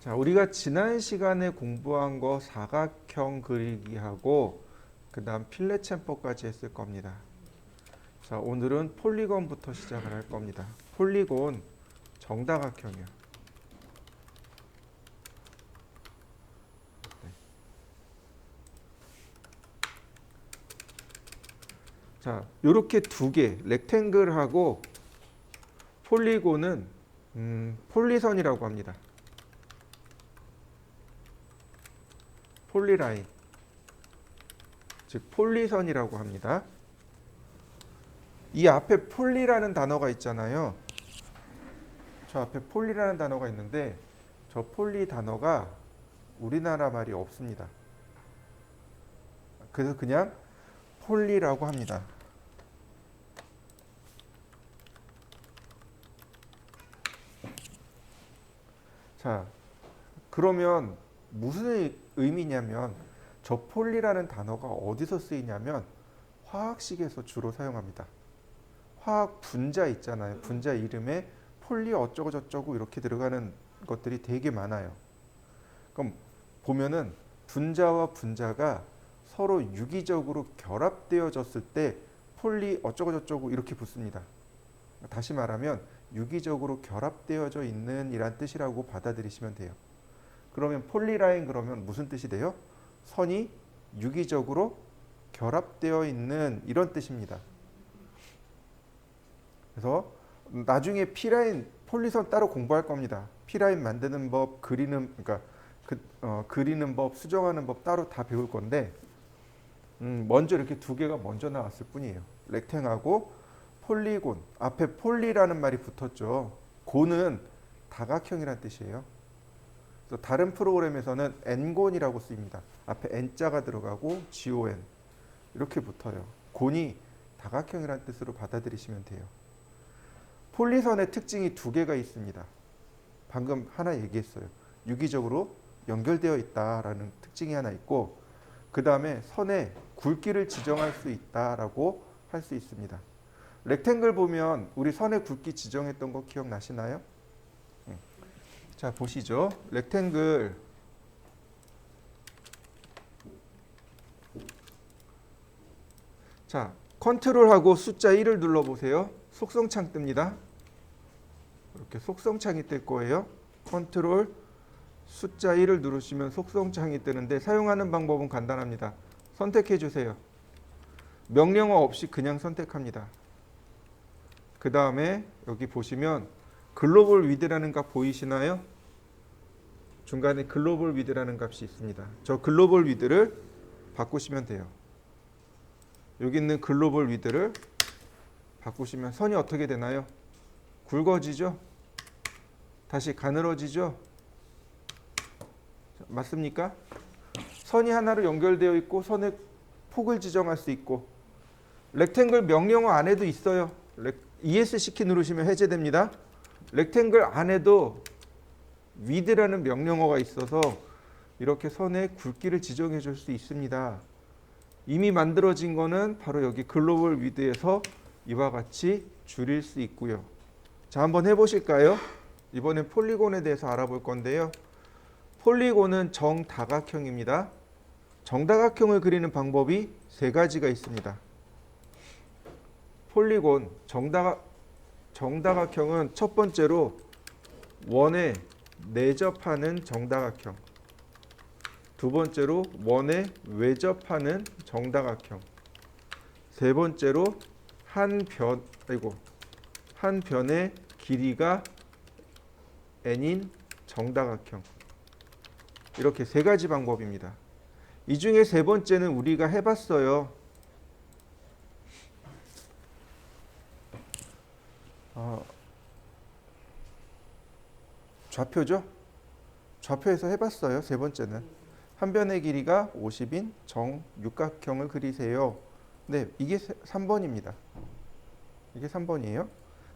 자, 우리가 지난 시간에 공부한 거 사각형 그리기하고 그다음 필렛 챔퍼까지 했을 겁니다. 자, 오늘은 폴리곤부터 시작을 할 겁니다. 폴리곤 정다각형이요. 네. 자, 요렇게 두 개, 렉탱글하고 폴리곤은 폴리선이라고 합니다. 폴리라인, 즉 폴리선이라고 합니다. 이 앞에 폴리라는 단어가 있잖아요. 저 앞에 폴리라는 단어가 있는데 저 폴리 단어가 우리나라 말이 없습니다. 그래서 그냥 폴리라고 합니다. 자, 그러면 무슨 의미냐면 저 폴리라는 단어가 어디서 쓰이냐면 화학식에서 주로 사용합니다. 화학 분자 있잖아요. 분자 이름에 폴리 어쩌고 저쩌고 이렇게 들어가는 것들이 되게 많아요. 그럼 보면은 분자와 분자가 서로 유기적으로 결합되어졌을 때 폴리 어쩌고 저쩌고 이렇게 붙습니다. 다시 말하면 유기적으로 결합되어져 있는 이란 뜻이라고 받아들이시면 돼요. 그러면 폴리라인 그러면 무슨 뜻이 돼요? 선이 유기적으로 결합되어 있는 이런 뜻입니다. 그래서 나중에 P라인, 폴리선 따로 공부할 겁니다. P라인 만드는 법, 그리는 그리는 법, 수정하는 법 따로 다 배울 건데 먼저 이렇게 두 개가 먼저 나왔을 뿐이에요. 렉탱하고 폴리곤. 앞에 폴리라는 말이 붙었죠. 곤은 다각형이라는 뜻이에요. 그래서 다른 프로그램에서는 n곤이라고 쓰입니다. 앞에 n자가 들어가고 gon 이렇게 붙어요. 곤이 다각형이라는 뜻으로 받아들이시면 돼요. 폴리선의 특징이 두 개가 있습니다. 방금 하나 얘기했어요. 유기적으로 연결되어 있다라는 특징이 하나 있고 그 다음에 선에 굵기를 지정할 수 있다라고 할 수 있습니다. 렉탱글 보면 우리 선의 굵기 지정했던 거 기억나시나요? 자, 보시죠. 렉탱글 자, 컨트롤하고 숫자 1을 눌러보세요. 속성창 뜹니다. 이렇게 속성창이 뜰 거예요. 컨트롤 숫자 1을 누르시면 속성창이 뜨는데 사용하는 방법은 간단합니다. 선택해 주세요. 명령어 없이 그냥 선택합니다. 그 다음에 여기 보시면 글로벌 위드라는 값 보이시나요? 중간에 글로벌 위드라는 값이 있습니다. 저 글로벌 위드를 바꾸시면 돼요. 여기 있는 글로벌 위드를 바꾸시면 선이 어떻게 되나요? 굵어지죠? 다시 가늘어지죠? 맞습니까? 선이 하나로 연결되어 있고 선의 폭을 지정할 수 있고 렉탱글 명령어 안에도 있어요. ESC 키 누르시면 해제됩니다. 렉탱글 안에도 width라는 명령어가 있어서 이렇게 선의 굵기를 지정해 줄 수 있습니다. 이미 만들어진 거는 바로 여기 글로벌 width에서 이와 같이 줄일 수 있고요. 자, 한번 해보실까요? 이번엔 폴리곤에 대해서 알아볼 건데요. 폴리곤은 정다각형입니다. 정다각형을 그리는 방법이 세 가지가 있습니다. 폴리곤 정다각형은 첫 번째로 원에 내접하는 정다각형, 두 번째로 원에 외접하는 정다각형, 세 번째로 한 변의 길이가 n인 정다각형. 이렇게 세 가지 방법입니다. 이 중에 세 번째는 우리가 해봤어요. 좌표죠? 좌표에서 해봤어요. 세 번째는 한 변의 길이가 50인 정육각형을 그리세요. 네, 이게 3번입니다. 이게 3번이에요.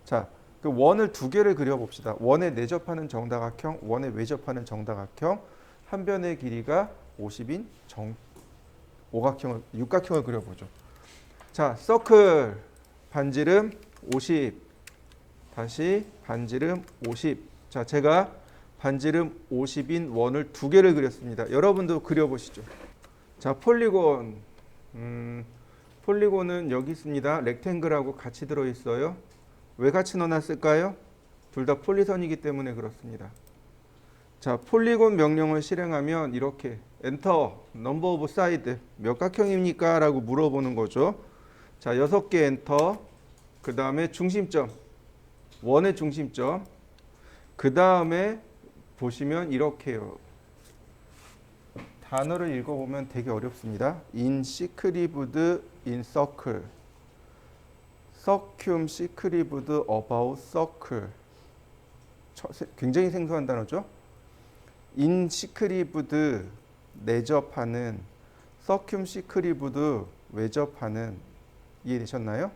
자, 그 원을 두 개를 그려봅시다. 원에 내접하는 정다각형, 원에 외접하는 정다각형, 한 변의 길이가 50인 육각형을 그려보죠. 자, 서클 반지름 50, 다시 반지름 50. 자, 제가 반지름 50인 원을 두 개를 그렸습니다. 여러분도 그려보시죠. 자, 폴리곤. 폴리곤은 여기 있습니다. 렉탱글하고 같이 들어있어요. 왜 같이 넣어놨을까요? 둘 다 폴리선이기 때문에 그렇습니다. 자, 폴리곤 명령을 실행하면 이렇게 엔터, 넘버 오브 사이드 몇 각형입니까? 라고 물어보는 거죠. 자, 6개 엔터, 그 다음에 중심점, 원의 중심점, 그 다음에 보시면 이렇게요. 단어를 읽어보면 되게 어렵습니다. 인시크리브드 인 서클, 서큐움 시크리브드 어바웃 서클. 굉장히 생소한 단어죠. 인시크리브드 내접하는, 서큐움 시크리브드 외접하는. 이해되셨나요?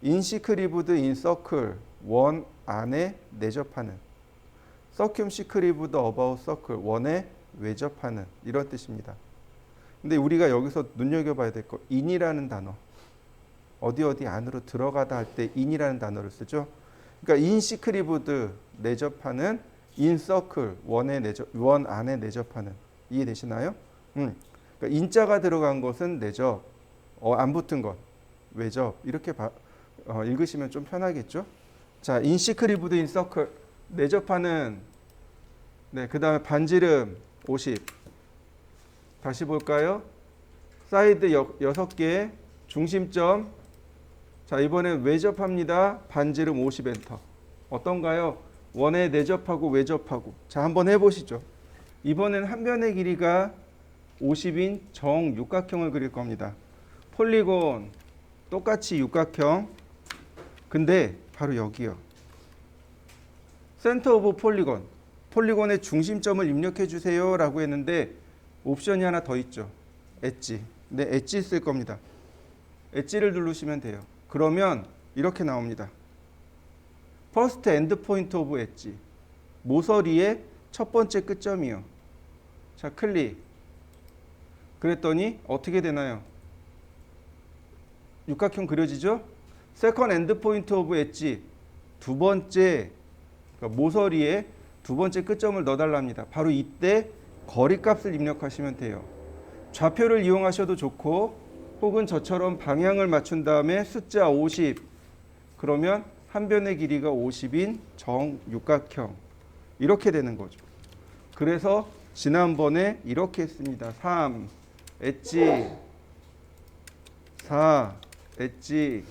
인시크리브드 인 서클, 원 안에 내접하는, 서큐움 시크리브드 어바웃 서클, 원에 외접하는, 이런 뜻입니다. 근데 우리가 여기서 눈여겨봐야 될 거, 인이라는 단어. 어디 안으로 들어가다 할 때 인이라는 단어를 쓰죠. 그러니까 인시크리브드 내접하는, 인서클 원 안에 내접하는. 이해되시나요? 그러니까 인자가 들어간 것은 내접, 안 붙은 것 외접. 이렇게 읽으시면 좀 편하겠죠. 자, 인시크리브드 인서클 내접하는. 네, 그 다음에 반지름 50. 다시 볼까요? 사이드 6개, 중심점. 자, 이번엔 외접합니다. 반지름 50 엔터. 어떤가요? 원에 내접하고 외접하고. 자, 한번 해보시죠. 이번엔 한 변의 길이가 50인 정육각형을 그릴 겁니다. 폴리곤 똑같이 육각형. 근데 바로 여기요. 센터 오브 폴리곤. 폴리곤의 중심점을 입력해 주세요 라고 했는데 옵션이 하나 더 있죠. 엣지. 네, 엣지 쓸 겁니다. 엣지를 누르시면 돼요. 그러면 이렇게 나옵니다. First end point of 엣지. 모서리의 첫 번째 끝점이요. 자, 클릭. 그랬더니 어떻게 되나요? 육각형 그려지죠? Second end point of 엣지. 두 번째, 그러니까 모서리의 두 번째 끝점을 넣어달랍니다. 바로 이때 거리값을 입력하시면 돼요. 좌표를 이용하셔도 좋고, 혹은 저처럼 방향을 맞춘 다음에 숫자 50. 그러면 한 변의 길이가 50인 정육각형. 이렇게 되는 거죠. 그래서 지난번에 이렇게 했습니다. 3 엣지, 4 엣지,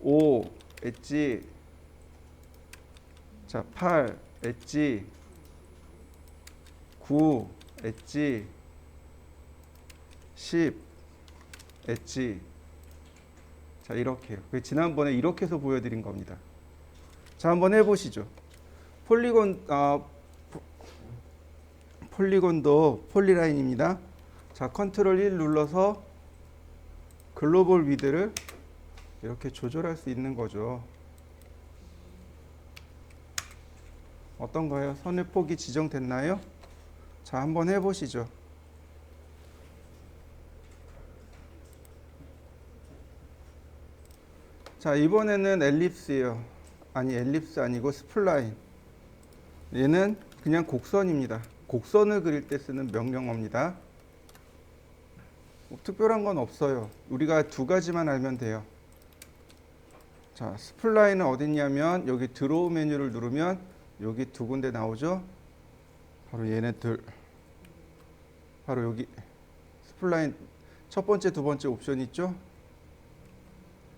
5 엣지, 자, 8 엣지, 9 엣지, 10 엣지. 자, 이렇게요. 지난번에 이렇게 해서 보여드린 겁니다. 자, 한번 해보시죠. 폴리곤도 폴리라인입니다. 자, 컨트롤 1 눌러서 글로벌 위드를 이렇게 조절할 수 있는 거죠. 어떤가요? 선의 폭이 지정됐나요? 자, 한번 해보시죠. 자, 이번에는 엘립스예요. 아니, 엘립스 아니고 스플라인. 얘는 그냥 곡선입니다. 곡선을 그릴 때 쓰는 명령어입니다. 뭐 특별한 건 없어요. 우리가 두 가지만 알면 돼요. 자, 스플라인은 어딨냐면 여기 드로우 메뉴를 누르면 여기 두 군데 나오죠. 바로 얘네들. 바로 여기 스플라인 첫 번째, 두 번째 옵션 있죠.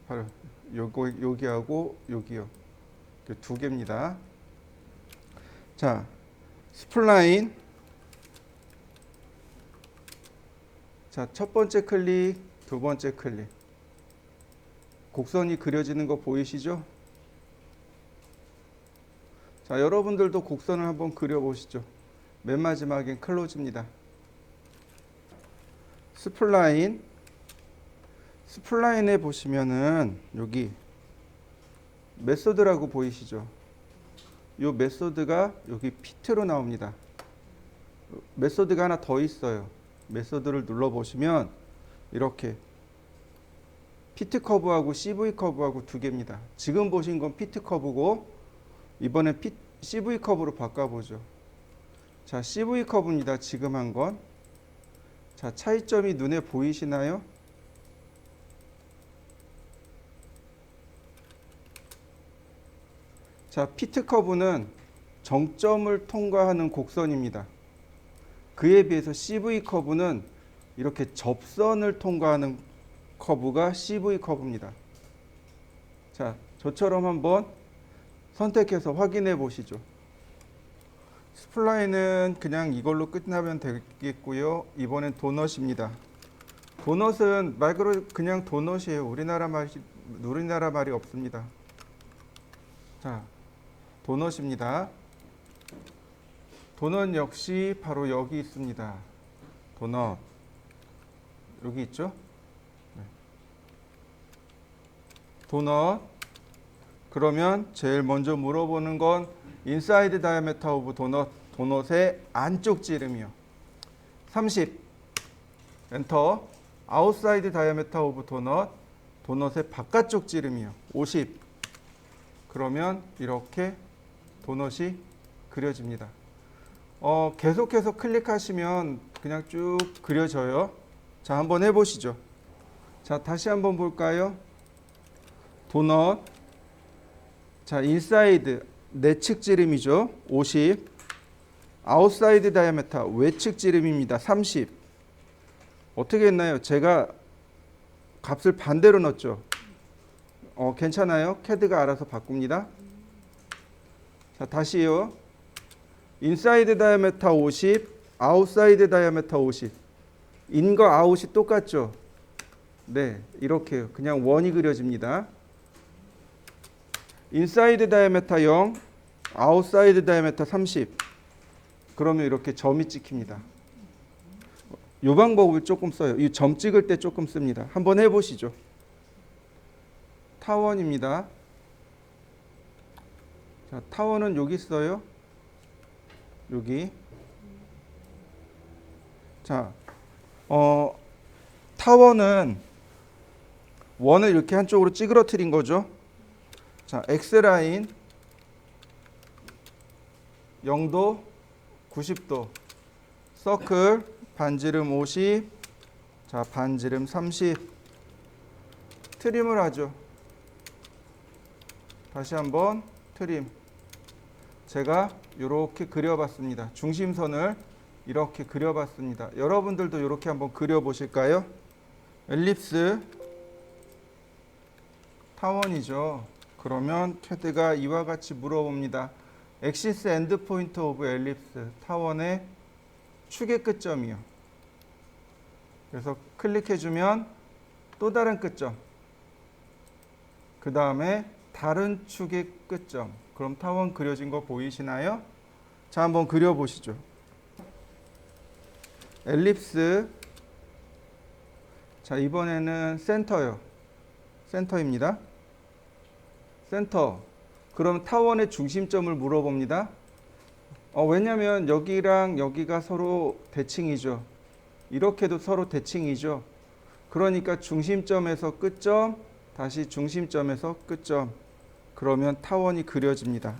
바로 여기하고 여기요. 두 개입니다. 자, 스플라인. 자, 첫 번째 클릭, 두 번째 클릭. 곡선이 그려지는 거 보이시죠? 자, 여러분들도 곡선을 한번 그려보시죠. 맨 마지막엔 클로즈입니다. 스플라인. 스플라인에 보시면은 여기 메소드라고 보이시죠? 이 메소드가 여기 피트로 나옵니다. 메소드가 하나 더 있어요. 메소드를 눌러보시면 이렇게 피트 커브하고 CV 커브하고 두 개입니다. 지금 보신 건 피트 커브고 이번엔 CV 커브로 바꿔보죠. 자, CV 커브입니다. 지금 한 건. 자, 차이점이 눈에 보이시나요? 자, 피트 커브는 정점을 통과하는 곡선입니다. 그에 비해서 CV 커브는 이렇게 접선을 통과하는 커브가 CV 커브입니다. 자, 저처럼 한번 선택해서 확인해 보시죠. 스플라인은 그냥 이걸로 끝나면 되겠고요. 이번엔 도넛입니다. 도넛은 말 그대로 그냥 도넛이에요. 우리나라 말이 없습니다. 자, 도넛입니다. 도넛 역시 바로 여기 있습니다. 도넛 여기 있죠? 네. 도넛. 그러면 제일 먼저 물어보는 건 인사이드 다이아메터 오브 도넛, 도넛의 안쪽 지름이요. 30. 엔터. 아웃사이드 다이아메터 오브 도넛, 도넛의 바깥쪽 지름이요. 50. 그러면 이렇게 도넛이 그려집니다. 계속해서 클릭하시면 그냥 쭉 그려져요. 자, 한번 해보시죠. 자, 다시 한번 볼까요? 도넛. 자, 인사이드 내측 지름이죠. 50. 아웃사이드 다이아메터 외측 지름입니다. 30. 어떻게 했나요? 제가 값을 반대로 넣었죠. 괜찮아요? CAD가 알아서 바꿉니다. 자, 다시요. 인사이드 다이아메터 50, 아웃사이드 다이아메터 50. 인과 아웃이 똑같죠? 네, 이렇게요. 그냥 원이 그려집니다. 인사이드 다이아메터 0, 아웃사이드 다이아메터 30. 그러면 이렇게 점이 찍힙니다. 이 방법을 조금 써요. 이 점 찍을 때 조금 씁니다. 한번 해보시죠. 타원입니다. 자, 타원은 여기 있어요. 여기. 자, 타원은 원을 이렇게 한쪽으로 찌그러뜨린 거죠. 자, X라인 0도, 90도. 서클 반지름 50. 자, 반지름 30. 트림을 하죠. 다시 한번 트림. 제가 이렇게 그려봤습니다. 중심선을 이렇게 그려봤습니다. 여러분들도 이렇게 한번 그려보실까요? 엘립스 타원이죠. 그러면 CAD가 이와 같이 물어봅니다. 엑시스 엔드 포인트 오브 엘립스 타원의 축의 끝점이요. 그래서 클릭해주면 또 다른 끝점. 그 다음에 다른 축의 끝점. 그럼 타원 그려진 거 보이시나요? 자, 한번 그려보시죠. 엘립스. 자, 이번에는 센터요. 센터입니다. 센터. 그럼 타원의 중심점을 물어봅니다. 왜냐면 여기랑 여기가 서로 대칭이죠. 이렇게도 서로 대칭이죠. 그러니까 중심점에서 끝점, 다시 중심점에서 끝점. 그러면 타원이 그려집니다.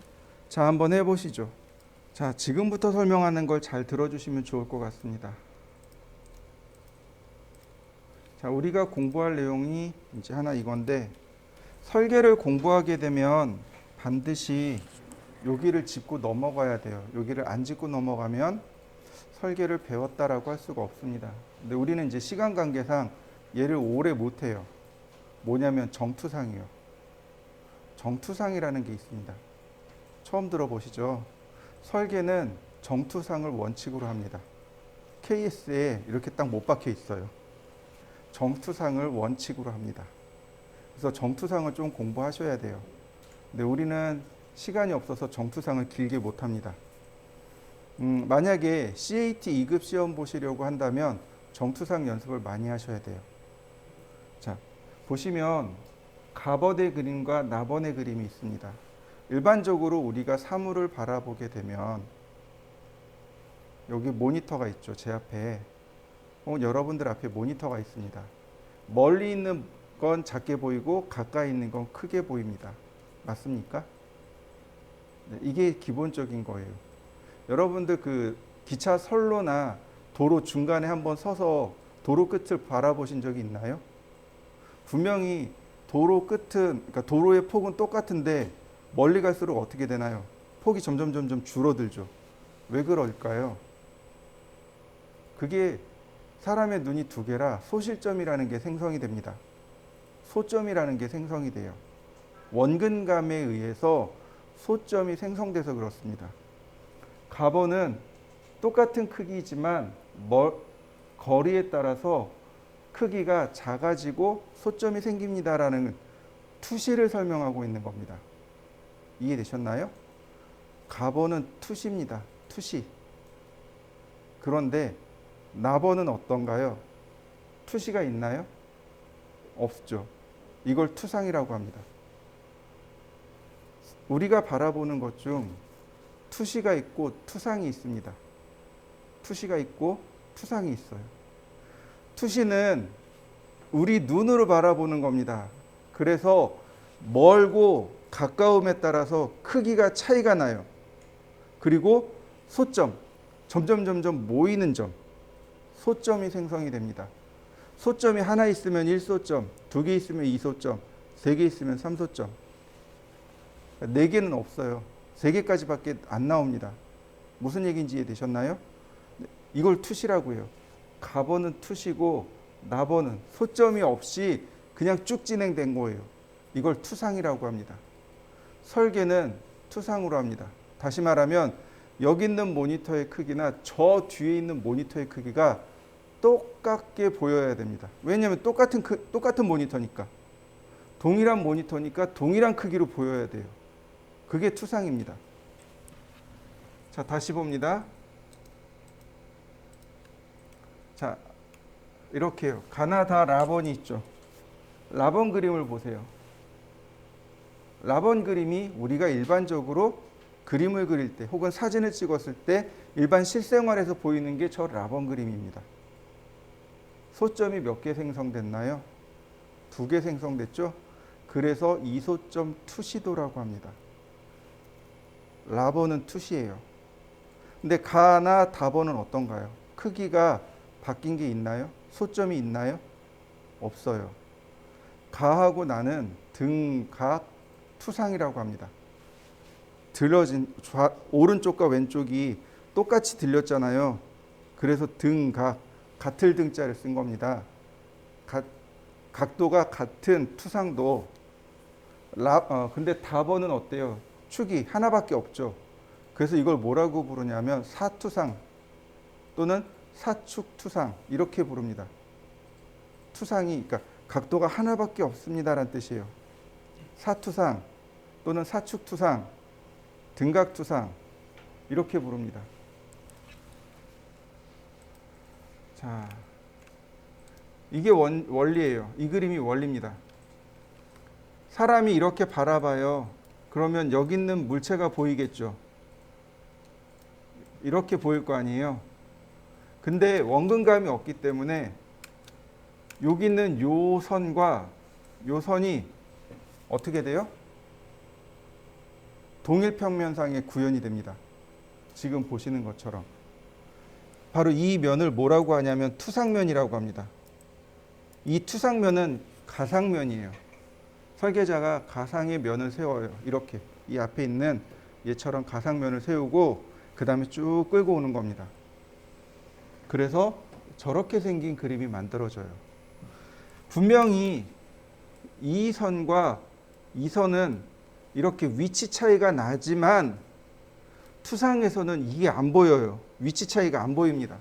자, 한번 해보시죠. 자, 지금부터 설명하는 걸 잘 들어주시면 좋을 것 같습니다. 자, 우리가 공부할 내용이 이제 하나 이건데, 설계를 공부하게 되면 반드시 여기를 짚고 넘어가야 돼요. 여기를 안 짚고 넘어가면 설계를 배웠다라고 할 수가 없습니다. 근데 우리는 이제 시간 관계상 얘를 오래 못 해요. 뭐냐면 정투상이요. 정투상이라는 게 있습니다. 처음 들어보시죠? 설계는 정투상을 원칙으로 합니다. KS에 이렇게 딱 못 박혀 있어요. 정투상을 원칙으로 합니다. 그래서 정투상을 좀 공부하셔야 돼요. 근데 우리는 시간이 없어서 정투상을 길게 못 합니다. 만약에 CAT 2급 시험 보시려고 한다면 정투상 연습을 많이 하셔야 돼요. 자, 보시면 가번의 그림과 나번의 그림이 있습니다. 일반적으로 우리가 사물을 바라보게 되면 여기 모니터가 있죠. 제 앞에. 여러분들 앞에 모니터가 있습니다. 멀리 있는 건 작게 보이고 가까이 있는 건 크게 보입니다. 맞습니까? 네, 이게 기본적인 거예요. 여러분들 그 기차 선로나 도로 중간에 한번 서서 도로 끝을 바라보신 적이 있나요? 분명히 도로 끝은, 그러니까 도로의 폭은 똑같은데 멀리 갈수록 어떻게 되나요? 폭이 점점 줄어들죠. 왜 그럴까요? 그게 사람의 눈이 두 개라 소실점이라는 게 생성이 됩니다. 소점이라는 게 생성이 돼요. 원근감에 의해서 소점이 생성돼서 그렇습니다. 가번은 똑같은 크기이지만 거리에 따라서 크기가 작아지고 소점이 생깁니다라는 투시를 설명하고 있는 겁니다. 이해되셨나요? 가번은 투시입니다. 투시. 그런데 나번은 어떤가요? 투시가 있나요? 없죠. 이걸 투상이라고 합니다. 우리가 바라보는 것 중 투시가 있고 투상이 있습니다. 투시가 있고 투상이 있어요. 투시는 우리 눈으로 바라보는 겁니다. 그래서 멀고 가까움에 따라서 크기가 차이가 나요. 그리고 소점, 점점 모이는 점, 소점이 생성이 됩니다. 소점이 하나 있으면 1소점, 두 개 있으면 2소점, 세 개 있으면 3소점. 네 개는 없어요. 세 개까지밖에 안 나옵니다. 무슨 얘기인지 이해되셨나요? 이걸 투시라고 해요. 가번은 투시고 나번은 소점이 없이 그냥 쭉 진행된 거예요. 이걸 투상이라고 합니다. 설계는 투상으로 합니다. 다시 말하면 여기 있는 모니터의 크기나 저 뒤에 있는 모니터의 크기가 똑같게 보여야 됩니다. 왜냐하면 똑같은 모니터니까. 동일한 모니터니까 동일한 크기로 보여야 돼요. 그게 투상입니다. 자, 다시 봅니다. 자, 이렇게요. 가나다 라번이 있죠. 라번 그림을 보세요. 라번 그림이 우리가 일반적으로 그림을 그릴 때 혹은 사진을 찍었을 때 일반 실생활에서 보이는 게 저 라번 그림입니다. 소점이 몇 개 생성됐나요? 2개 생성됐죠? 그래서 이소점 투시도라고 합니다. 라번은 투시예요. 근데 가나 다번은 어떤가요? 크기가 바뀐 게 있나요? 소점이 있나요? 없어요. 가하고 나는 등각 투상이라고 합니다. 들어진 오른쪽과 왼쪽이 똑같이 들렸잖아요. 그래서 등각 같을 등자를 쓴 겁니다. 각도가 같은 투상도. 근데 다번은 어때요? 축이 하나밖에 없죠. 그래서 이걸 뭐라고 부르냐면 사투상 또는 사축투상 이렇게 부릅니다. 투상이 그러니까 각도가 하나밖에 없습니다라는 뜻이에요. 사투상 또는 사축투상, 등각투상 이렇게 부릅니다. 자, 이게 원리예요. 이 그림이 원리입니다. 사람이 이렇게 바라봐요. 그러면 여기 있는 물체가 보이겠죠. 이렇게 보일 거 아니에요. 근데 원근감이 없기 때문에 여기 있는 요 선과 요 선이 어떻게 돼요? 동일평면상에 구현이 됩니다. 지금 보시는 것처럼. 바로 이 면을 뭐라고 하냐면 투상면이라고 합니다. 이 투상면은 가상면이에요. 설계자가 가상의 면을 세워요. 이렇게 이 앞에 있는 얘처럼 가상면을 세우고 그 다음에 쭉 끌고 오는 겁니다. 그래서 저렇게 생긴 그림이 만들어져요. 분명히 이 선과 이 선은 이렇게 위치 차이가 나지만 투상에서는 이게 안 보여요. 위치 차이가 안 보입니다.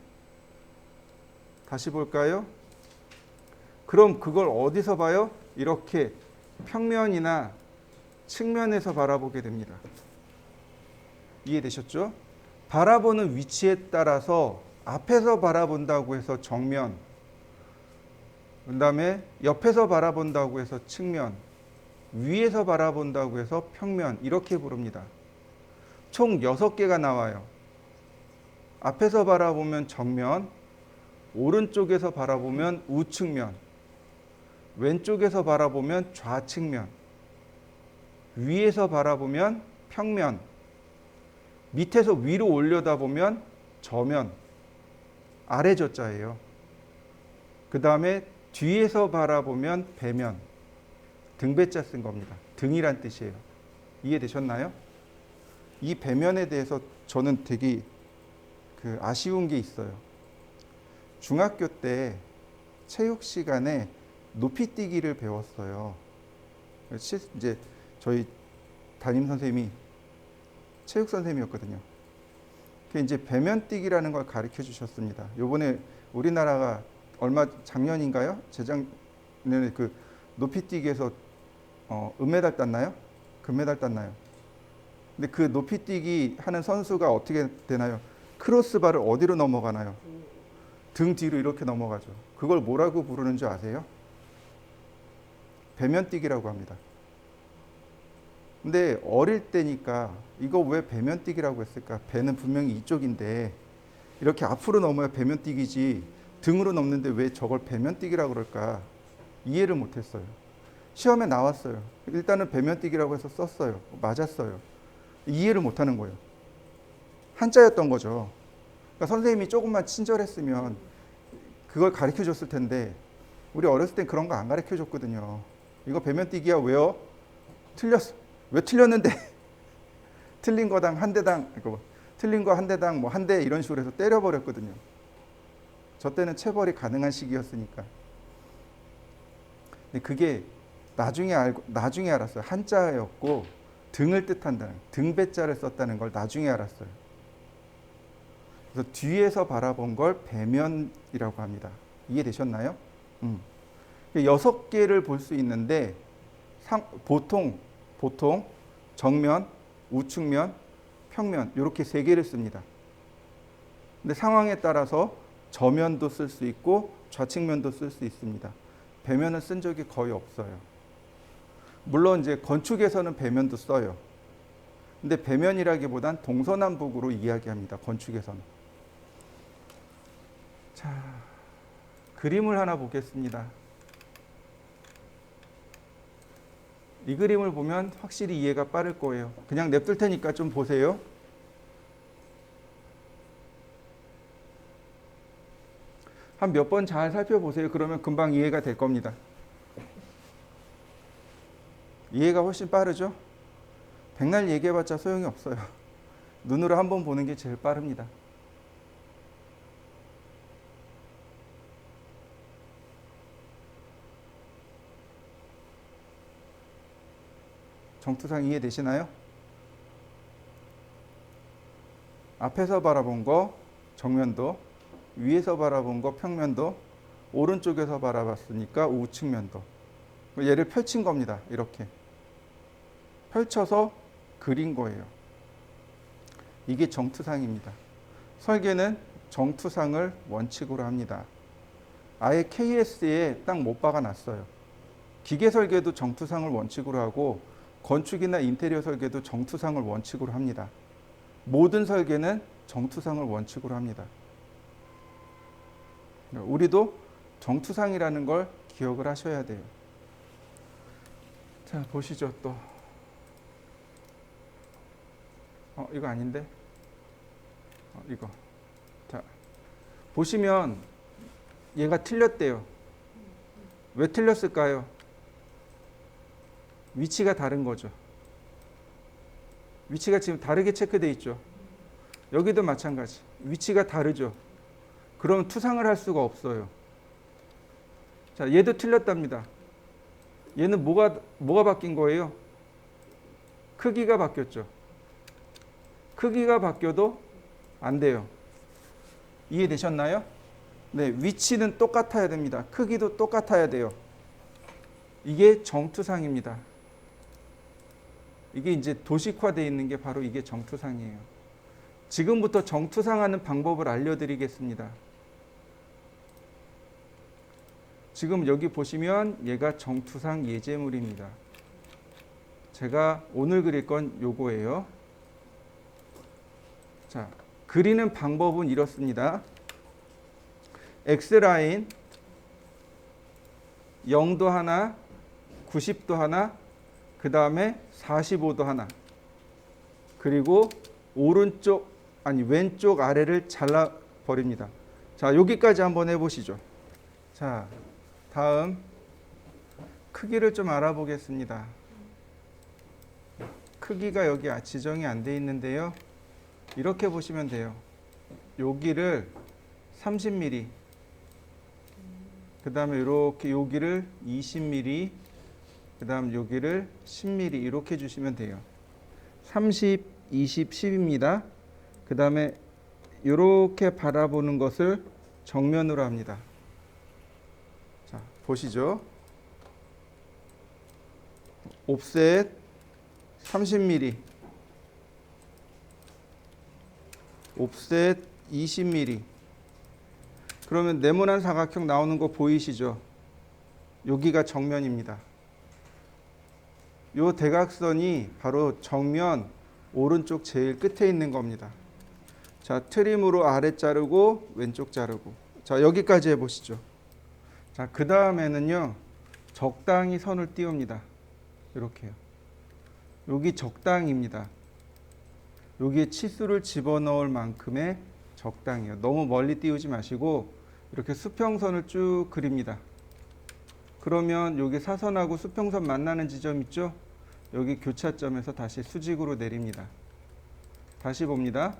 다시 볼까요? 그럼 그걸 어디서 봐요? 이렇게 평면이나 측면에서 바라보게 됩니다. 이해되셨죠? 바라보는 위치에 따라서 앞에서 바라본다고 해서 정면, 그 다음에 옆에서 바라본다고 해서 측면, 위에서 바라본다고 해서 평면 이렇게 부릅니다. 총 6개가 나와요. 앞에서 바라보면 정면, 오른쪽에서 바라보면 우측면, 왼쪽에서 바라보면 좌측면, 위에서 바라보면 평면, 밑에서 위로 올려다 보면 저면, 아래 저자예요. 그 다음에 뒤에서 바라보면 배면, 등배자 쓴 겁니다. 등이란 뜻이에요. 이해되셨나요? 이 배면에 대해서 저는 되게 아쉬운 게 있어요. 중학교 때 체육 시간에 높이뛰기를 배웠어요. 이제 저희 담임 선생님이 체육 선생님이었거든요. 이제 배면뛰기라는 걸 가르쳐 주셨습니다. 요번에 우리나라가 작년인가요? 재작년에 그 높이뛰기에서 은메달 땄나요? 금메달 땄나요? 근데 그 높이뛰기 하는 선수가 어떻게 되나요? 크로스바를 어디로 넘어가나요? 등 뒤로 이렇게 넘어가죠. 그걸 뭐라고 부르는 줄 아세요? 배면뛰기라고 합니다. 근데 어릴 때니까 이거 왜 배면뛰기라고 했을까? 배는 분명히 이쪽인데 이렇게 앞으로 넘어야 배면뛰기지 등으로 넘는데 왜 저걸 배면뛰기라고 그럴까? 이해를 못했어요. 시험에 나왔어요. 일단은 배면뛰기라고 해서 썼어요. 맞았어요. 이해를 못하는 거예요. 한자였던 거죠. 그러니까 선생님이 조금만 친절했으면 그걸 가르쳐 줬을 텐데 우리 어렸을 땐 그런 거 안 가르쳐 줬거든요. 이거 배면뛰기야. 왜요? 틀렸어. 왜 틀렸는데 틀린 거당 한 대당, 틀린 거 한 대당 뭐 한 대 이런 식으로 해서 때려버렸거든요. 저 때는 체벌이 가능한 시기였으니까. 근데 그게 나중에 알았어요. 한자였고 등을 뜻한다는, 등배자를 썼다는 걸 나중에 알았어요. 그래서 뒤에서 바라본 걸 배면이라고 합니다. 이해되셨나요? 6개를 볼 수 있는데 보통 정면, 우측면, 평면 이렇게 3개를 씁니다. 근데 상황에 따라서 저면도 쓸 수 있고 좌측면도 쓸 수 있습니다. 배면은 쓴 적이 거의 없어요. 물론 이제 건축에서는 배면도 써요. 근데 배면이라기보단 동서남북으로 이야기합니다. 건축에서는. 자, 그림을 하나 보겠습니다. 이 그림을 보면 확실히 이해가 빠를 거예요. 그냥 냅둘 테니까 좀 보세요. 한 몇 번 잘 살펴보세요. 그러면 금방 이해가 될 겁니다. 이해가 훨씬 빠르죠? 백날 얘기해봤자 소용이 없어요. 눈으로 한번 보는 게 제일 빠릅니다. 정투상 이해되시나요? 앞에서 바라본 거 정면도, 위에서 바라본 거 평면도, 오른쪽에서 바라봤으니까 우측면도. 얘를 펼친 겁니다. 이렇게 펼쳐서 그린 거예요. 이게 정투상입니다. 설계는 정투상을 원칙으로 합니다. 아예 KS에 딱 못 박아놨어요. 기계 설계도 정투상을 원칙으로 하고 건축이나 인테리어 설계도 정투상을 원칙으로 합니다. 모든 설계는 정투상을 원칙으로 합니다. 우리도 정투상이라는 걸 기억을 하셔야 돼요. 자, 보시죠. 또 이거 아닌데? 이거. 자, 보시면 얘가 틀렸대요. 왜 틀렸을까요? 위치가 다른 거죠. 위치가 지금 다르게 체크되어 있죠. 여기도 마찬가지. 위치가 다르죠. 그럼 투상을 할 수가 없어요. 자, 얘도 틀렸답니다. 얘는 뭐가 바뀐 거예요? 크기가 바뀌었죠. 크기가 바뀌어도 안 돼요. 이해되셨나요? 네, 위치는 똑같아야 됩니다. 크기도 똑같아야 돼요. 이게 정투상입니다. 이게 이제 도식화되어 있는 게 바로 이게 정투상이에요. 지금부터 정투상하는 방법을 알려드리겠습니다. 지금 여기 보시면 얘가 정투상 예제물입니다. 제가 오늘 그릴 건 요거예요. 자, 그리는 방법은 이렇습니다. X라인 0도 하나, 90도 하나, 그 다음에 45도 하나, 그리고 왼쪽 아래를 잘라 버립니다. 자, 여기까지 한번 해보시죠. 자, 다음 크기를 좀 알아보겠습니다. 크기가 여기 지정이 안 돼 있는데요. 이렇게 보시면 돼요. 여기를 30mm, 그 다음에 이렇게 여기를 20mm, 그 다음 여기를 10mm 이렇게 주시면 돼요. 30, 20, 10입니다. 그 다음에 이렇게 바라보는 것을 정면으로 합니다. 자, 보시죠. 옵셋 30mm, 옵셋 20mm. 그러면 네모난 사각형 나오는 거 보이시죠? 여기가 정면입니다. 이 대각선이 바로 정면 오른쪽 제일 끝에 있는 겁니다. 자, 트림으로 아래 자르고 왼쪽 자르고. 자, 여기까지 해보시죠. 자, 그 다음에는요, 적당히 선을 띄웁니다. 이렇게요. 여기 적당입니다. 여기에 치수를 집어넣을 만큼의 적당이요. 너무 멀리 띄우지 마시고 이렇게 수평선을 쭉 그립니다. 그러면 여기 사선하고 수평선 만나는 지점 있죠? 여기 교차점에서 다시 수직으로 내립니다. 다시 봅니다.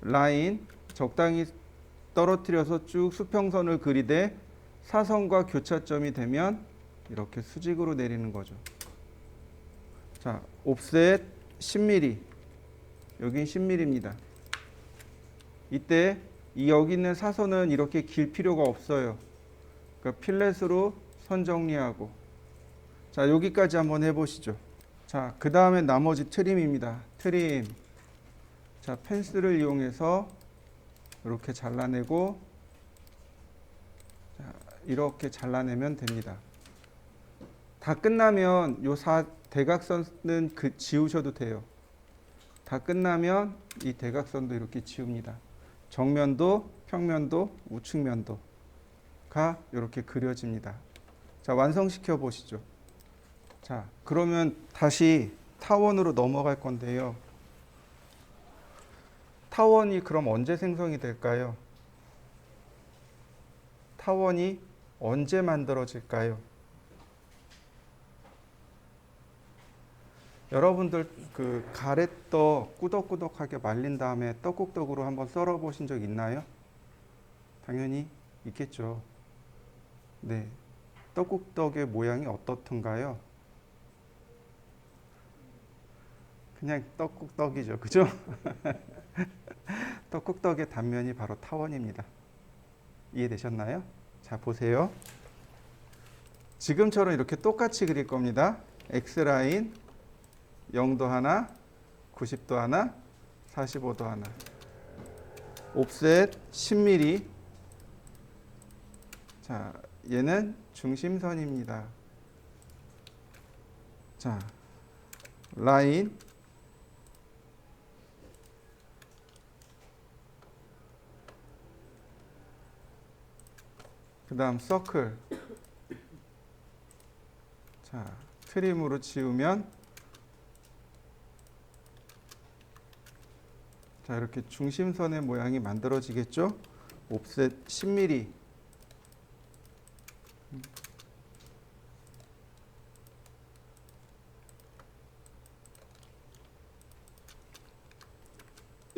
라인 적당히 떨어뜨려서 쭉 수평선을 그리되 사선과 교차점이 되면 이렇게 수직으로 내리는 거죠. 자, 옵셋 10mm, 여긴 10mm입니다. 이때 여기 있는 사선은 이렇게 길 필요가 없어요. 그러니까 필렛으로 선 정리하고. 자, 여기까지 한번 해보시죠. 자, 그 다음에 나머지 트림입니다. 트림. 자, 펜슬을 이용해서 이렇게 잘라내고, 자, 이렇게 잘라내면 됩니다. 다 끝나면 요 대각선은 지우셔도 돼요. 다 끝나면 이 대각선도 이렇게 지웁니다. 정면도, 평면도, 우측면도가 이렇게 그려집니다. 자, 완성시켜 보시죠. 자, 그러면 다시 타원으로 넘어갈 건데요. 타원이 그럼 언제 생성이 될까요? 타원이 언제 만들어질까요? 여러분들 그 가래떡 꾸덕꾸덕하게 말린 다음에 떡국떡으로 한번 썰어 보신 적 있나요? 당연히 있겠죠. 네. 떡국떡의 모양이 어떻던가요? 그냥 떡국떡이죠. 그죠? 떡국떡의 단면이 바로 타원입니다. 이해되셨나요? 자, 보세요. 지금처럼 이렇게 똑같이 그릴 겁니다. X라인 0도 하나, 90도 하나, 45도 하나. 옵셋 10mm. 자, 얘는 중심선입니다. 자, 라인 그 다음 서클. 자, 트림으로 지우면 자, 이렇게 중심선의 모양이 만들어지겠죠? 옵셋 10mm.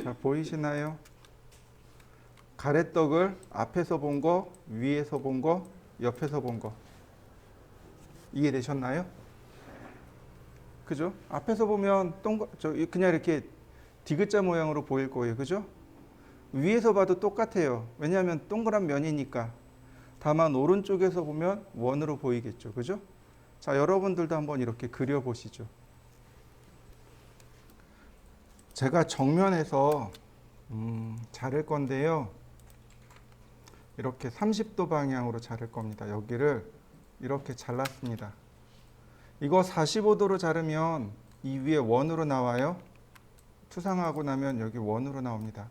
자, 보이시나요? 가래떡을 앞에서 본 거, 위에서 본 거, 옆에서 본 거. 이해되셨나요? 그죠? 앞에서 보면 그냥 이렇게 디귿자 모양으로 보일 거예요. 그죠? 위에서 봐도 똑같아요. 왜냐하면 동그란 면이니까. 다만 오른쪽에서 보면 원으로 보이겠죠. 그죠? 자, 여러분들도 한번 이렇게 그려보시죠. 제가 정면에서 자를 건데요. 이렇게 30도 방향으로 자를 겁니다. 여기를 이렇게 잘랐습니다. 이거 45도로 자르면 이 위에 원으로 나와요. 투상하고 나면 여기 원으로 나옵니다.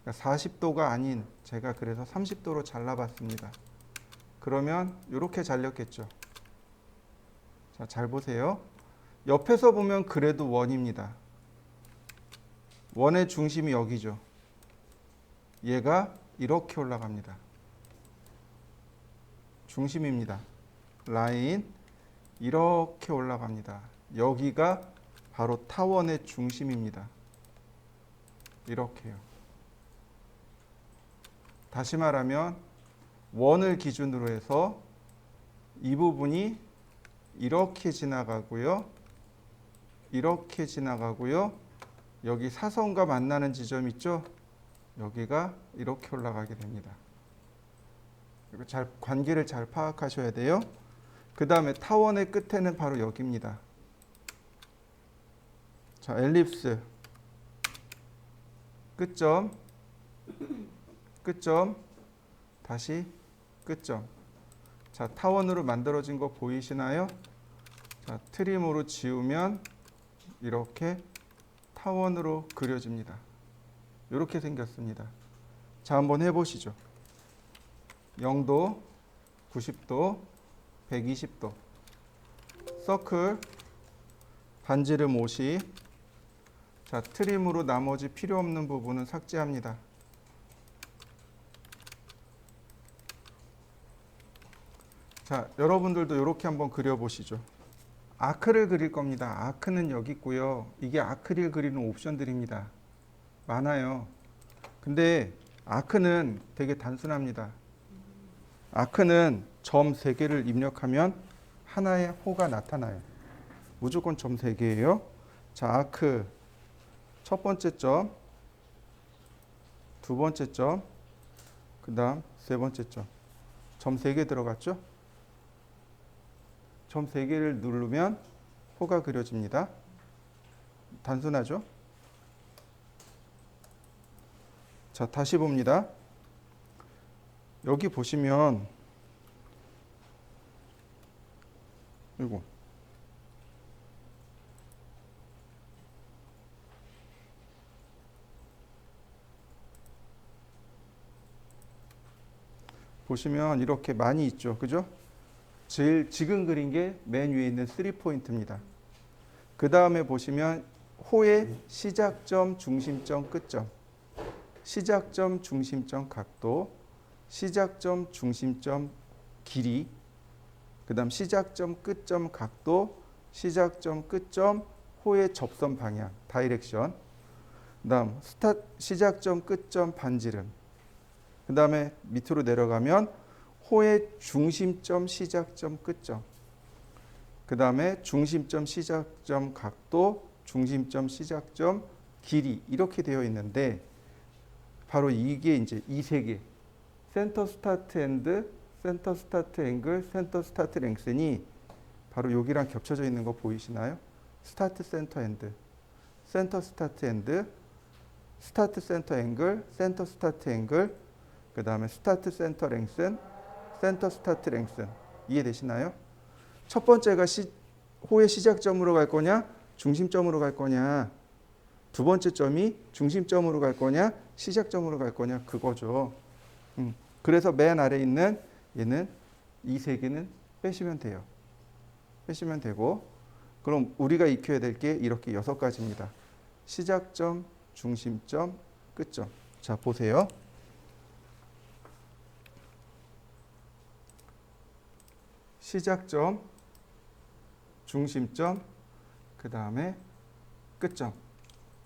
그러니까 40도가 아닌 제가 그래서 30도로 잘라봤습니다. 그러면 이렇게 잘렸겠죠. 자, 잘 보세요. 옆에서 보면 그래도 원입니다. 원의 중심이 여기죠. 얘가 이렇게 올라갑니다. 중심입니다. 라인 이렇게 올라갑니다. 여기가 바로 타원의 중심입니다. 이렇게요. 다시 말하면 원을 기준으로 해서 이 부분이 이렇게 지나가고요. 이렇게 지나가고요. 여기 사선과 만나는 지점 있죠? 여기가 이렇게 올라가게 됩니다. 이거 관계를 잘 파악하셔야 돼요. 그 다음에 타원의 끝에는 바로 여기입니다. 자, 엘립스 끝점, 끝점, 다시 끝점. 자, 타원으로 만들어진 거 보이시나요? 자, 트림으로 지우면 이렇게 타원으로 그려집니다. 이렇게 생겼습니다. 자, 한번 해보시죠. 0도, 90도, 120도. 서클, 반지름 50. 자, 트림으로 나머지 필요 없는 부분은 삭제합니다. 자, 여러분들도 이렇게 한번 그려보시죠. 아크를 그릴 겁니다. 아크는 여기 있고요. 이게 아크릴 그리는 옵션들입니다. 많아요. 근데 아크는 되게 단순합니다. 아크는 점 3개를 입력하면 하나의 호가 나타나요. 무조건 점 3개예요. 자, 아크 첫 번째 점, 두 번째 점, 그 다음 세 번째 점. 점 3개 들어갔죠? 점 3개를 누르면 호가 그려집니다. 단순하죠? 자, 다시 봅니다. 여기 보시면 이거 보시면 이렇게 많이 있죠. 그죠? 제일 지금 그린 게 맨 위에 있는 3포인트입니다. 그 다음에 보시면 호의 시작점, 중심점, 끝점. 시작점, 중심점, 각도. 시작점, 중심점, 길이. 그 다음 시작점, 끝점, 각도. 시작점, 끝점, 호의 접선 방향, 다이렉션. 그 다음 시작점, 끝점, 반지름. 그 다음에 밑으로 내려가면 호의 중심점, 시작점, 끝점. 그 다음에 중심점, 시작점, 각도, 중심점, 시작점, 길이 이렇게 되어 있는데 바로 이게 이제 이 세 개. 센터 스타트 엔드, 센터 스타트 앵글, 센터 스타트 랭슨이 바로 여기랑 겹쳐져 있는 거 보이시나요? 스타트 센터 엔드, 센터 스타트 엔드, 스타트 센터 앵글, 센터 스타트 앵글, 그 다음에 스타트 센터 랭슨, 센터 스타트 랭슨. 이해되시나요? 첫 번째가 호의 시작점으로 갈 거냐, 중심점으로 갈 거냐. 두 번째 점이 중심점으로 갈 거냐, 시작점으로 갈 거냐, 그거죠. 그래서 맨 아래 있는 얘는 이 세 개는 빼시면 돼요. 빼시면 되고, 그럼 우리가 익혀야 될 게 이렇게 6가지입니다. 시작점, 중심점, 끝점. 자, 보세요. 시작점, 중심점, 그 다음에 끝점.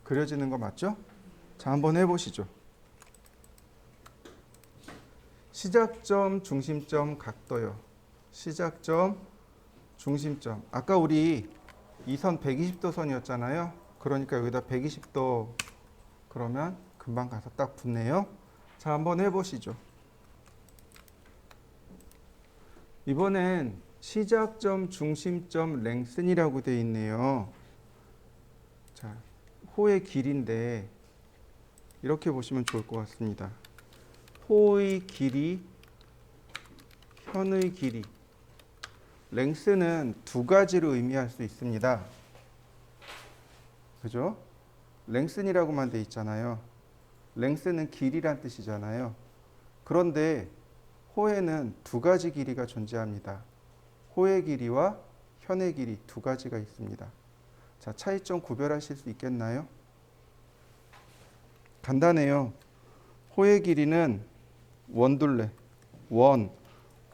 그려지는 거 맞죠? 자, 한번 해보시죠. 시작점, 중심점, 각도요. 시작점, 중심점. 아까 우리 이 선 120도 선이었잖아요. 그러니까 여기다 120도 그러면 금방 가서 딱 붙네요. 자, 한번 해보시죠. 이번엔 시작점, 중심점, 랭슨이라고 되어 있네요. 자, 호의 길이인데 이렇게 보시면 좋을 것 같습니다. 호의 길이, 현의 길이. 랭스는 두 가지로 의미할 수 있습니다. 그죠? 랭슨이라고만 돼 있잖아요. 랭스는 길이란 뜻이잖아요. 그런데 호에는 두 가지 길이가 존재합니다. 호의 길이와 현의 길이 두 가지가 있습니다. 자, 차이점 구별하실 수 있겠나요? 간단해요. 호의 길이는 원둘레, 원,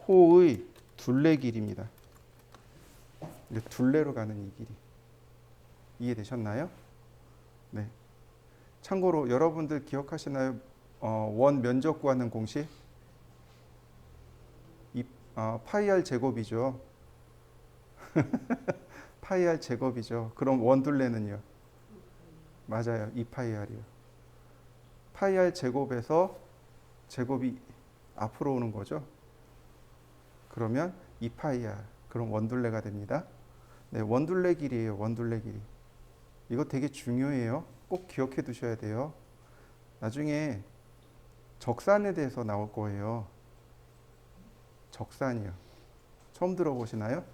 호의 둘레 길이입니다. 이제 둘레로 가는 이 길이. 이해되셨나요? 네. 참고로 여러분들 기억하시나요? 원 면적 구하는 공식? 파이 r 제곱이죠. 파이 r 제곱이죠. 그럼 원둘레는요? 맞아요. 2파이 r이요. 파이 r 제곱에서 제곱이 앞으로 오는 거죠. 그러면 2파이 r. 그럼 원둘레가 됩니다. 네, 원둘레 길이에요. 원둘레 길이. 이거 되게 중요해요. 꼭 기억해 두셔야 돼요. 나중에 적산에 대해서 나올 거예요. 적산이요. 처음 들어보시나요?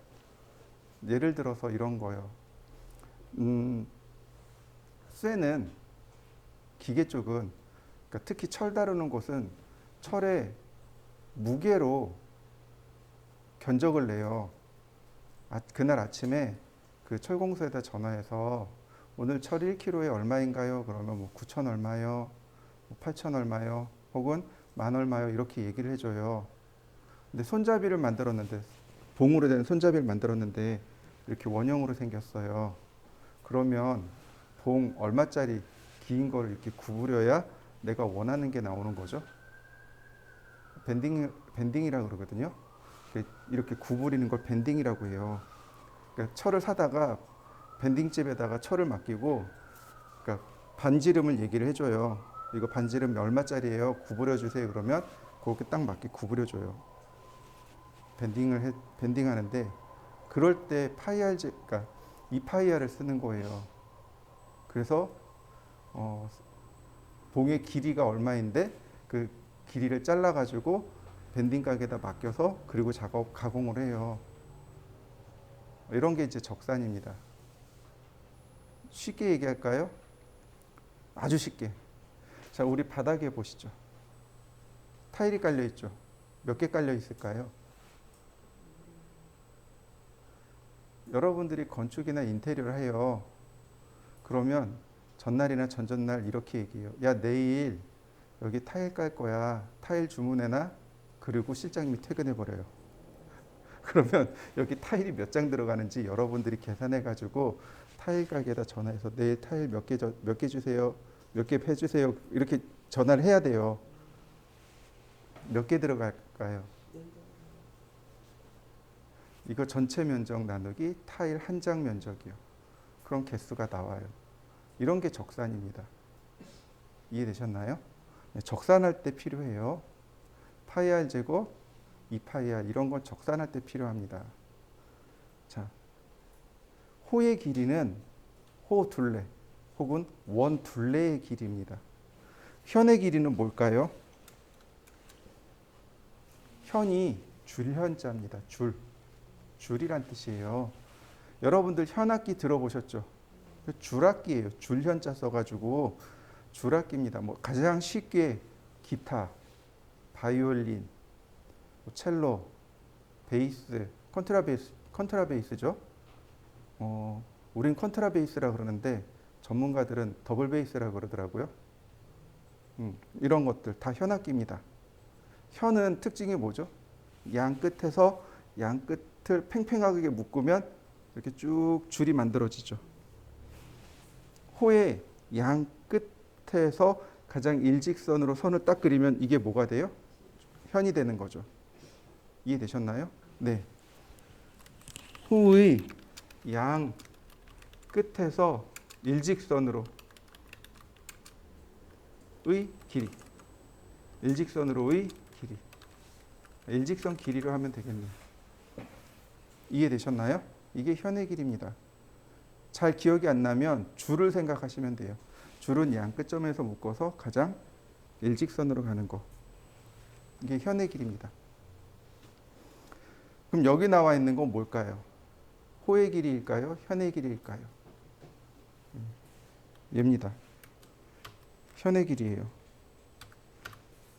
예를 들어서 이런 거요. 쇠는 기계 쪽은 그러니까 특히 철 다루는 곳은 철의 무게로 견적을 내요. 그날 아침에 그 철공소에다 전화해서 오늘 철 1kg에 얼마인가요? 그러면 뭐 9천 얼마요? 8천 얼마요? 혹은 만 얼마요? 이렇게 얘기를 해줘요. 근데 손잡이를 만들었는데 봉으로 된 손잡이를 만들었는데 이렇게 원형으로 생겼어요. 그러면 봉 얼마짜리 긴 거를 이렇게 구부려야 내가 원하는 게 나오는 거죠. 밴딩이라고 그러거든요. 이렇게 구부리는 걸 밴딩이라고 해요. 그러니까 철을 사다가 밴딩집에다가 철을 맡기고 그러니까 반지름을 얘기를 해줘요. 이거 반지름 얼마짜리예요? 구부려 주세요. 그러면 그렇게 딱 맞게 구부려 줘요. 밴딩하는데 그럴 때 파이알 그러니까 2파이알을 쓰는 거예요. 그래서 봉의 길이가 얼마인데 그 길이를 잘라 가지고 밴딩 가게에다 맡겨서 그리고 가공을 해요. 이런 게 이제 적산입니다. 쉽게 얘기할까요? 아주 쉽게. 자, 우리 바닥에 보시죠. 타일이 깔려 있죠. 몇 개 깔려 있을까요? 여러분들이 건축이나 인테리어를 해요. 그러면 전날이나 전전날 이렇게 얘기해요. 야, 내일 여기 타일 깔 거야. 타일 주문해놔. 그리고 실장님이 퇴근해버려요. 그러면 여기 타일이 몇 장 들어가는지 여러분들이 계산해가지고 타일 가게에다 전화해서 내일 타일 몇 개 주세요. 몇 개 해주세요. 이렇게 전화를 해야 돼요. 몇 개 들어갈까요? 이거 전체 면적 나누기 타일 한 장 면적이요. 그럼 개수가 나와요. 이런 게 적산입니다. 이해되셨나요? 네, 적산할 때 필요해요. 파이 r 제곱, 2파이 r 이런 건 적산할 때 필요합니다. 자, 호의 길이는 호 둘레 혹은 원 둘레의 길이입니다. 현의 길이는 뭘까요? 현이 줄현자입니다. 줄이란 뜻이에요. 여러분들 현악기 들어보셨죠? 줄악기예요. 줄현자 써가지고 줄악기입니다. 뭐 가장 쉽게 기타, 바이올린, 첼로, 베이스, 컨트라베이스죠. 우린 컨트라베이스라 그러는데 전문가들은 더블 베이스라 그러더라고요. 이런 것들 다 현악기입니다. 현은 특징이 뭐죠? 양 끝에서 양 끝을 팽팽하게 묶으면 이렇게 쭉 줄이 만들어지죠. 호의 양 끝에서 가장 일직선으로 선을 딱 그리면 이게 뭐가 돼요? 현이 되는 거죠. 이해되셨나요? 네. 호의 양 끝에서 일직선으로 의 길이. 일직선으로의 길이. 일직선 길이로 하면 되겠네요. 이해되셨나요? 이게 현의 길이입니다. 잘 기억이 안 나면 줄을 생각하시면 돼요. 줄은 양 끝점에서 묶어서 가장 일직선으로 가는 거. 이게 현의 길이입니다. 그럼 여기 나와 있는 건 뭘까요? 호의 길이일까요? 현의 길이일까요? 얘입니다. 현의 길이에요.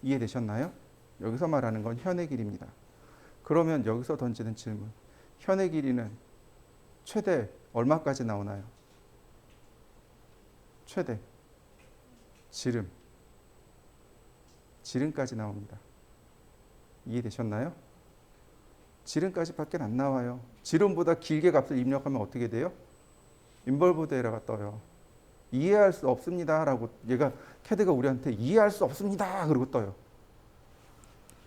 이해되셨나요? 여기서 말하는 건 현의 길이입니다. 그러면 여기서 던지는 질문. 현의 길이는 최대 얼마까지 나오나요? 최대 지름 지름까지 나옵니다. 이해되셨나요? 지름까지밖에 안 나와요. 지름보다 길게 값을 입력하면 어떻게 돼요? 인볼브드 에러가 떠요. 이해할 수 없습니다 라고 얘가 CAD가 우리한테 이해할 수 없습니다 그러고 떠요.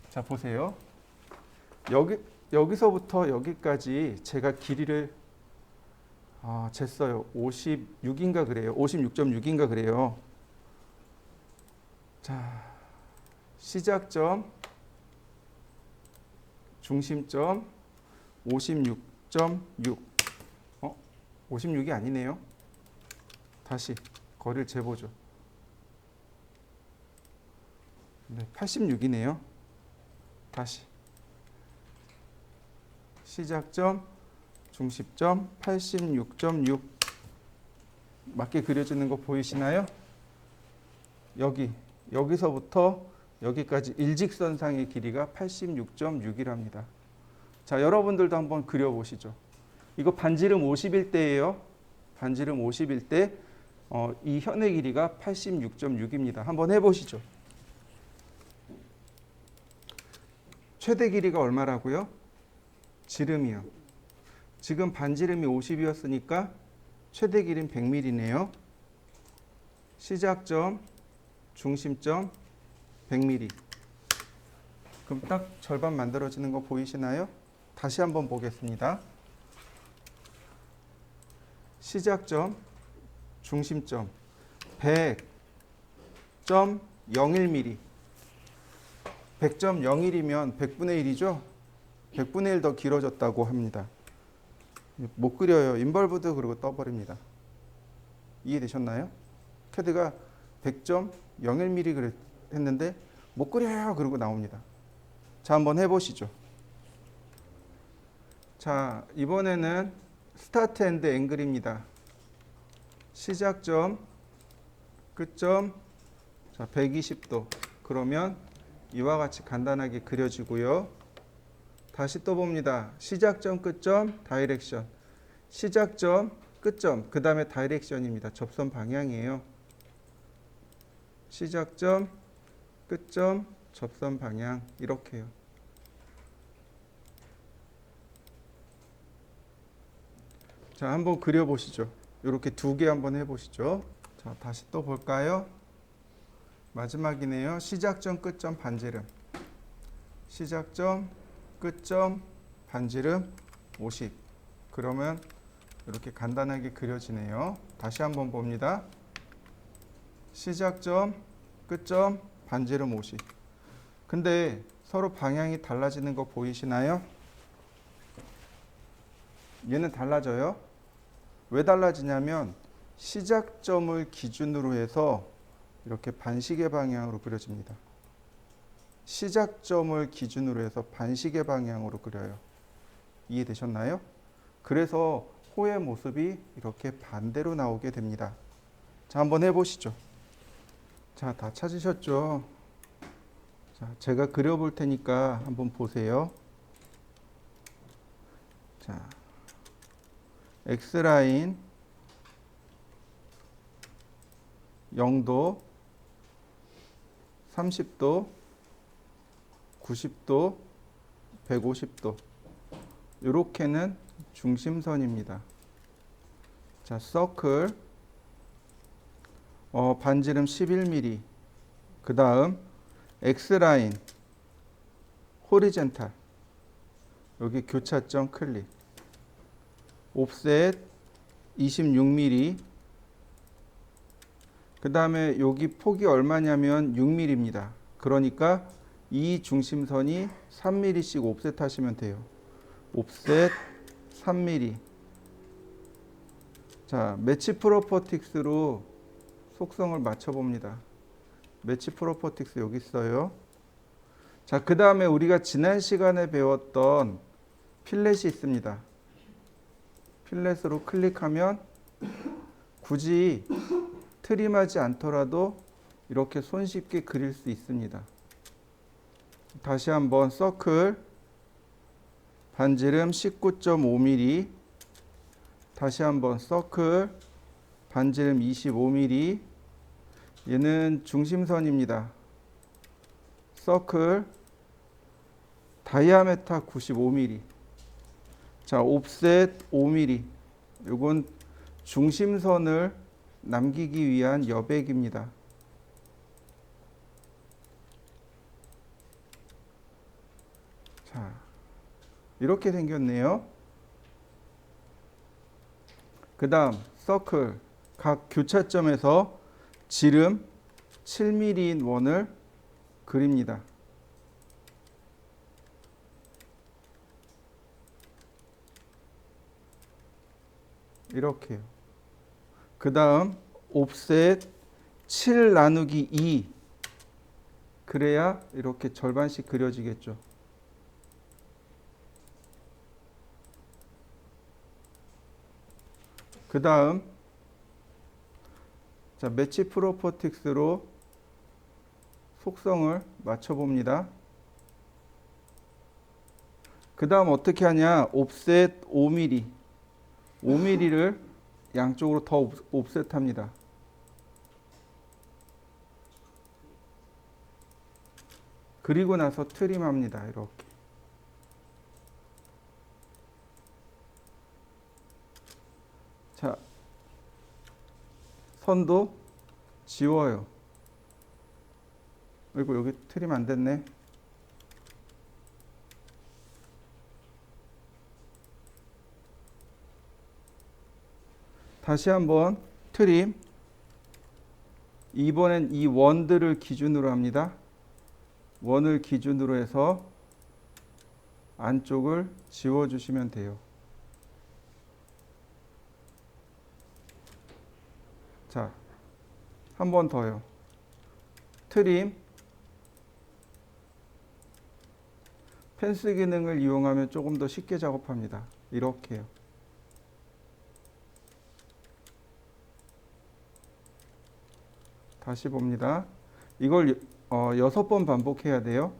자 보세요. 여기서부터 여기까지 제가 길이를 쟀어요. 56인가 그래요. 56.6인가 그래요. 자, 시작점, 중심점 56.6. 56이 아니네요. 다시 거리를 재보죠. 네, 86이네요. 다시 시작점, 중심점 86.6 맞게 그려지는 거 보이시나요? 여기서부터 여기까지 일직선상의 길이가 86.6이랍니다. 자, 여러분들도 한번 그려보시죠. 이거 반지름 50일대예요. 반지름 50일대 이 현의 길이가 86.6입니다. 한번 해보시죠. 최대 길이가 얼마라고요? 지름이요. 지금 반지름이 50이었으니까 최대 길이는 100mm네요. 시작점, 중심점 100mm. 그럼 딱 절반 만들어지는 거 보이시나요? 다시 한번 보겠습니다. 시작점, 중심점 100.01mm. 100.01이면 100분의 1이죠? 100분의 1 더 길어졌다고 합니다. 못 그려요. 인벌브드 그리고 떠버립니다. 이해되셨나요? CAD가 100.01mm 했는데 못 그려요. 그러고 나옵니다. 자, 한번 해보시죠. 자, 이번에는 스타트 앤드 앵글입니다. 시작점, 끝점, 자, 120도. 그러면 이와 같이 간단하게 그려지고요. 다시 또 봅니다. 시작점, 끝점, 다이렉션. 시작점, 끝점, 그 다음에 다이렉션입니다. 접선 방향이에요. 시작점, 끝점, 접선 방향 이렇게요. 자, 한번 그려보시죠. 이렇게 두 개 한번 해보시죠. 자, 다시 또 볼까요? 마지막이네요. 시작점, 끝점, 반지름. 시작점, 끝점, 반지름 50. 그러면 이렇게 간단하게 그려지네요. 다시 한번 봅니다. 시작점, 끝점, 반지름 50. 근데 서로 방향이 달라지는 거 보이시나요? 얘는 달라져요. 왜 달라지냐면 시작점을 기준으로 해서 이렇게 반시계 방향으로 그려집니다. 시작점을 기준으로 해서 반시계 방향으로 그려요. 이해되셨나요? 그래서 호의 모습이 이렇게 반대로 나오게 됩니다. 자, 한번 해보시죠. 자, 다 찾으셨죠? 자, 제가 그려볼 테니까 한번 보세요. 자, X라인 0도, 30도, 90도, 150도. 이렇게는 중심선입니다. 자, 서클 반지름 11mm. 그 다음 X라인 호리젠탈. 여기 교차점 클릭. 옵셋 26mm. 그 다음에 여기 폭이 얼마냐면 6mm입니다. 그러니까 이 중심선이 3mm씩 옵셋 하시면 돼요. 옵셋 3mm. 자, 매치 프로퍼틱스로 속성을 맞춰봅니다. 매치 프로퍼틱스 여기 있어요. 자, 그 다음에 우리가 지난 시간에 배웠던 필렛이 있습니다. 필렛으로 클릭하면 굳이 트림하지 않더라도 이렇게 손쉽게 그릴 수 있습니다. 다시 한번 서클 반지름 19.5mm. 다시 한번 서클 반지름 25mm. 얘는 중심선입니다. 서클 다이아메타 95mm. 자, 옵셋 5mm. 이건 중심선을 남기기 위한 여백입니다. 자, 이렇게 생겼네요. 그 다음 서클 각 교차점에서 지름 7mm인 원을 그립니다. 이렇게요. 그 다음 옵셋 7 나누기 2. 그래야 이렇게 절반씩 그려지겠죠. 그 다음 자, 매치 프로퍼틱스로 속성을 맞춰봅니다. 그 다음 어떻게 하냐? 옵셋 5mm. 5mm를 양쪽으로 더 옵셋합니다. 그리고 나서 트림합니다. 이렇게. 자, 선도 지워요. 그리고 여기 트림 안 됐네. 다시 한번 트림. 이번엔 이 원들을 기준으로 합니다. 원을 기준으로 해서 안쪽을 지워주시면 돼요. 자, 한 번 더요. 트림. 펜슬 기능을 이용하면 조금 더 쉽게 작업합니다. 이렇게요. 다시 봅니다. 이걸 6번 반복해야 돼요.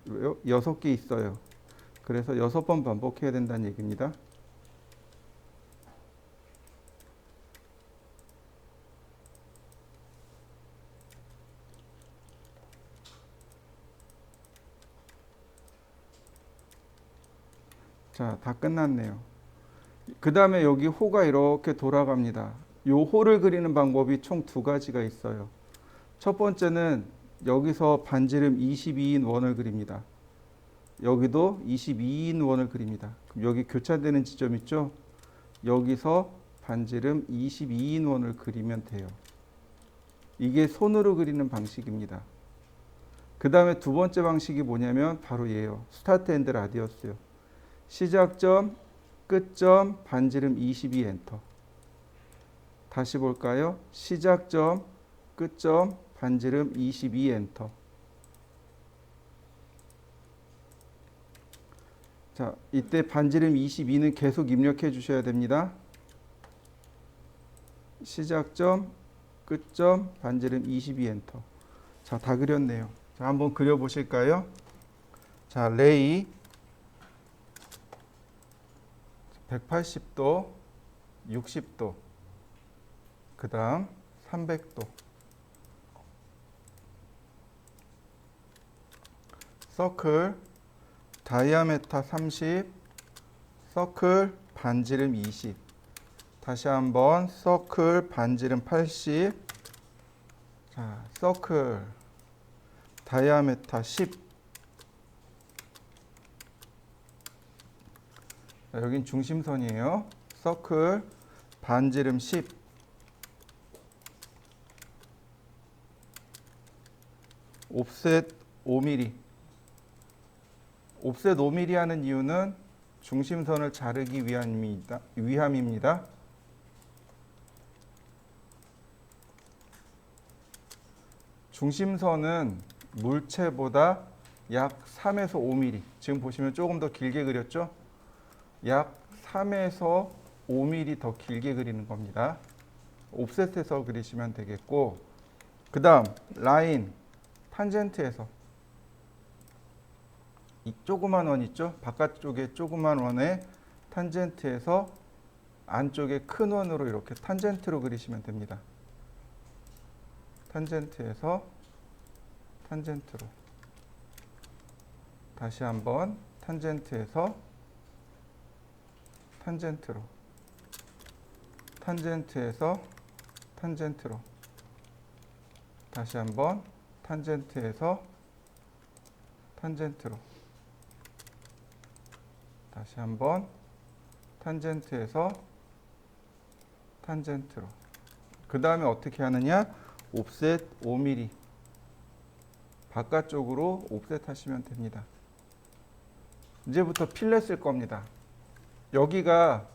6개 있어요. 그래서 6번 반복해야 된다는 얘기입니다. 자, 다 끝났네요. 그 다음에 여기 호가 이렇게 돌아갑니다. 이 호를 그리는 방법이 총 2가지가 있어요. 첫 번째는 여기서 반지름 22인 원을 그립니다. 여기도 22인 원을 그립니다. 그럼 여기 교차되는 지점 있죠? 여기서 반지름 22인 원을 그리면 돼요. 이게 손으로 그리는 방식입니다. 그 다음에 두 번째 방식이 뭐냐면 바로 얘예요. 스타트 앤드 라디어스요. 시작점, 끝점, 반지름 22 엔터. 다시 볼까요? 시작점, 끝점, 반지름 22 엔터. 자, 이때 반지름 22는 계속 입력해 주셔야 됩니다. 시작점, 끝점, 반지름 22 엔터. 자, 다 그렸네요. 자, 한번 그려 보실까요? 자, 레이 180도, 60도, 그 다음 300도. 서클 다이아메타 30, 서클 반지름 20. 다시 한번 서클 반지름 80. 자, 서클 다이아메타 10. 자, 여긴 중심선이에요. 서클 반지름 10. 옵셋 5mm. 옵셋 5mm 하는 이유는 중심선을 자르기 위함입니다. 중심선은 물체보다 약 3에서 5mm. 지금 보시면 조금 더 길게 그렸죠? 약 3에서 5mm 더 길게 그리는 겁니다. 옵셋해서 그리시면 되겠고, 그 다음 라인 탄젠트에서 이 조그만 원 있죠? 바깥쪽에 조그만 원에 탄젠트에서 안쪽에 큰 원으로 이렇게 탄젠트로 그리시면 됩니다. 탄젠트에서 탄젠트로. 다시 한번 탄젠트에서 탄젠트로. 탄젠트에서 탄젠트로. 다시 한번 탄젠트에서 탄젠트로. 다시 한번 탄젠트에서 탄젠트로. 그 다음에 어떻게 하느냐? 옵셋 5mm. 바깥쪽으로 옵셋 하시면 됩니다. 이제부터 필렛 쓸 겁니다. 여기가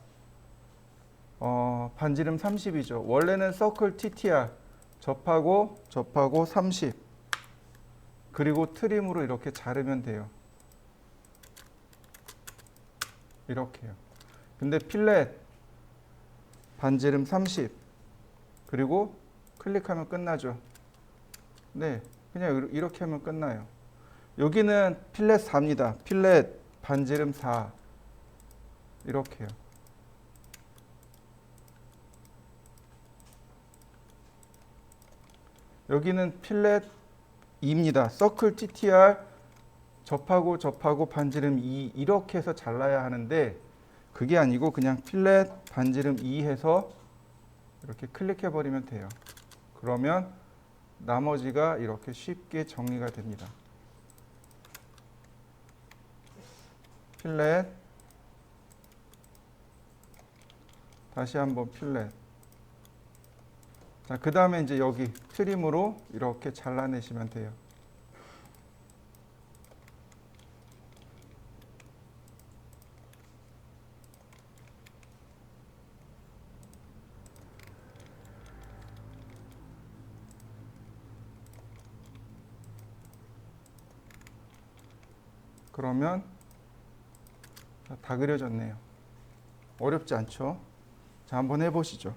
반지름 30이죠. 원래는 서클 TTR 접하고 30. 그리고 트림으로 이렇게 자르면 돼요. 이렇게요. 근데 필렛 반지름 30 그리고 클릭하면 끝나죠. 네, 그냥 이렇게 하면 끝나요. 여기는 필렛 4입니다. 필렛 반지름 4 이렇게요. 여기는 필렛 2입니다. 서클 TTR 접하고 반지름 2 이렇게 해서 잘라야 하는데 그게 아니고 그냥 필렛 반지름 2 해서 이렇게 클릭해 버리면 돼요. 그러면 나머지가 이렇게 쉽게 정리가 됩니다. 필렛 다시 한번 필렛. 자, 그 다음에 이제 여기 트림으로 이렇게 잘라내시면 돼요. 그러면 다 그려졌네요. 어렵지 않죠? 자, 한번 해보시죠.